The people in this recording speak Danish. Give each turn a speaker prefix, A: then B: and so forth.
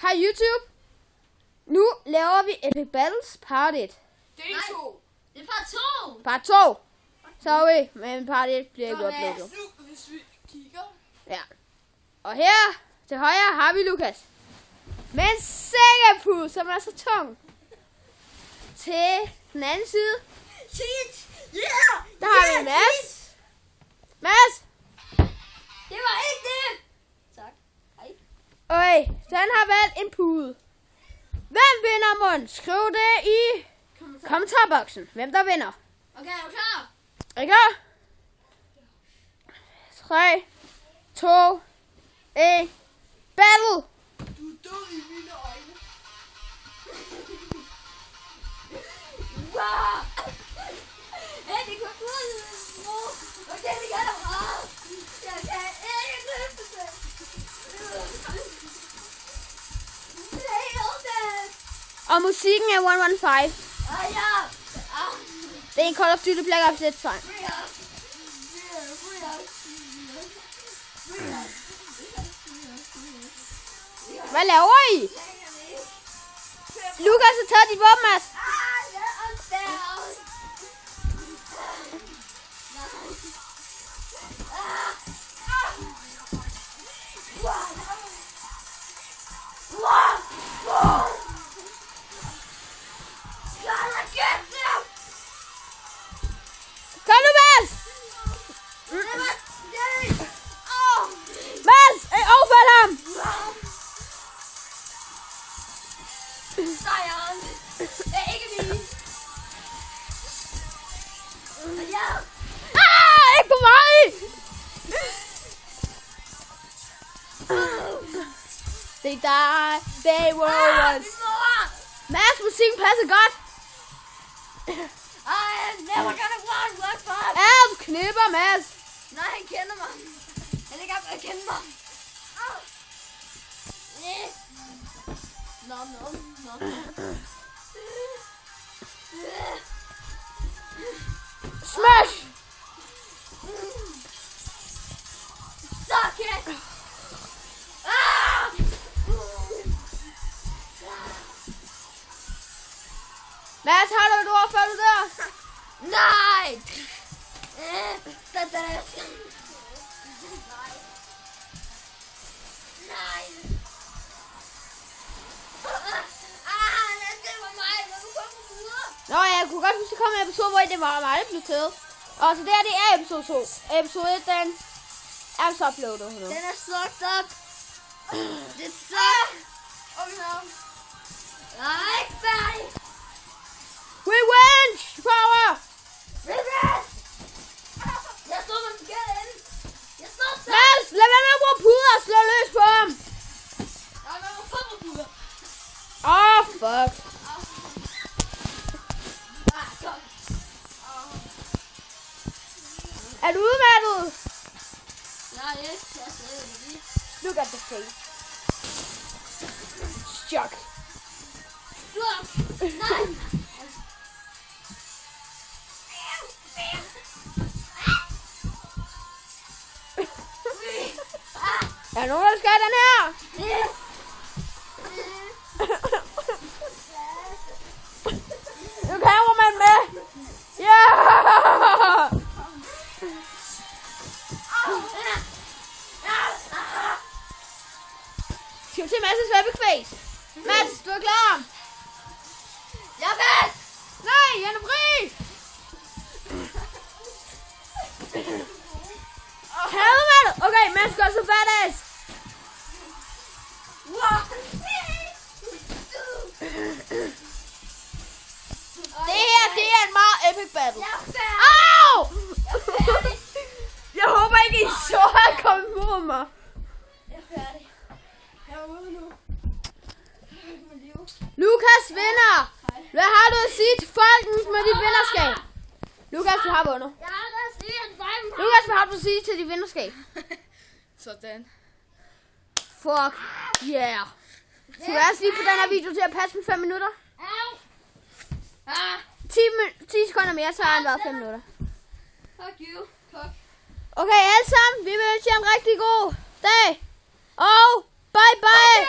A: Hej YouTube. Nu laver vi Epic Battles Part 1.
B: Del 2.
C: Det er part 2.
A: Part 2. Sorry, men Part 1 bliver ikke uploadet.
B: Nu, hvis vi kigger.
A: Ja. Og her til højre har vi Lukas. Med en sækkepude, som er så tung. Til den anden side,
C: Shit. Yeah.
A: der har vi Mads. Mads!
C: Det var ikke det. Tak. Hej.
A: Okay, så han har valgt en pude. Hvem vinder mund? Skriv det i kommentarboksen. Hvem der vinder.
C: Okay, er du klar?
A: Er I klar? 3, 2, 1, battle!
B: Du er død i mine øjne.
C: Wow. Hey, det går ud. Okay, det gør det bra. Jeg kan ikke løfte det.
A: Og musikken er 115.
C: Ja.
A: Det er en Call of Duty Black Ops 1 sang. Hvad laver I? Lukas har taget dit våben, Mads. Kom nu, Mads! Mads, overfald ham!
C: Sejren. Det er ikke min. Ja.
A: Ikke på mig! Det er dig, they were us. Mads, musikken passer godt.
C: I am never gonna walk far.
A: Alf knipper, Mads.
C: Nej, han kender mig. Han er ikke engang kender mig. Nå.
A: Smash!
C: Suck it!
A: Mads, har du et ord, før du der?
C: Nej! Nej! Det var mig, men du kom på videre.
A: Nå, jeg kunne godt huske, at der kom en episode, hvor det var mig, der blev taget. Og så det er episode 2. Episode 1, den er så uploadet nu.
C: Den er sucked up. Det suck. Jeg er ikke færdig.
A: Revenge power!
C: Revenge! Jeg står med forkert ende. Jeg står så.
A: Mads, lad være med at bruge puder og slå løs på ham.
C: Jeg er med at få mig puder.
A: Fuck.
C: Kom.
A: Er du udmattet?
C: Nej, ikke. Jeg er stadig lige.
A: Look at the face. Shock.
C: Nej.
A: Er der nogen, der skal have den her? Nu kan man med. Ja! Skal vi se Mads' svæbekvæs? Mads, du er klar?
C: Jeg ved.
A: Nej, han er fri! Helvede! Okay, Mads gør så badass. Det her, det er en meget epic battle. Au! Jeg håber ikke, I så at komme mod mig.
C: Jeg er færdig. Jeg er ude nu.
A: Lukas vinder. Hvad har du at sige til folken med dit vinderskab? Lukas, du har vundet.
C: Jeg har da set en fejl.
A: Lukas, hvad har du at sige til dit vinderskab?
B: Sådan.
A: Fuck yeah. Skal vi også lige få den her video til at passe med 5 minutter? 10 sekunder mere, så har han været 5 minutter.
C: Fuck you. Fuck.
A: Okay, alle sammen, vi vil ønske jer en rigtig god dag. Og bye bye.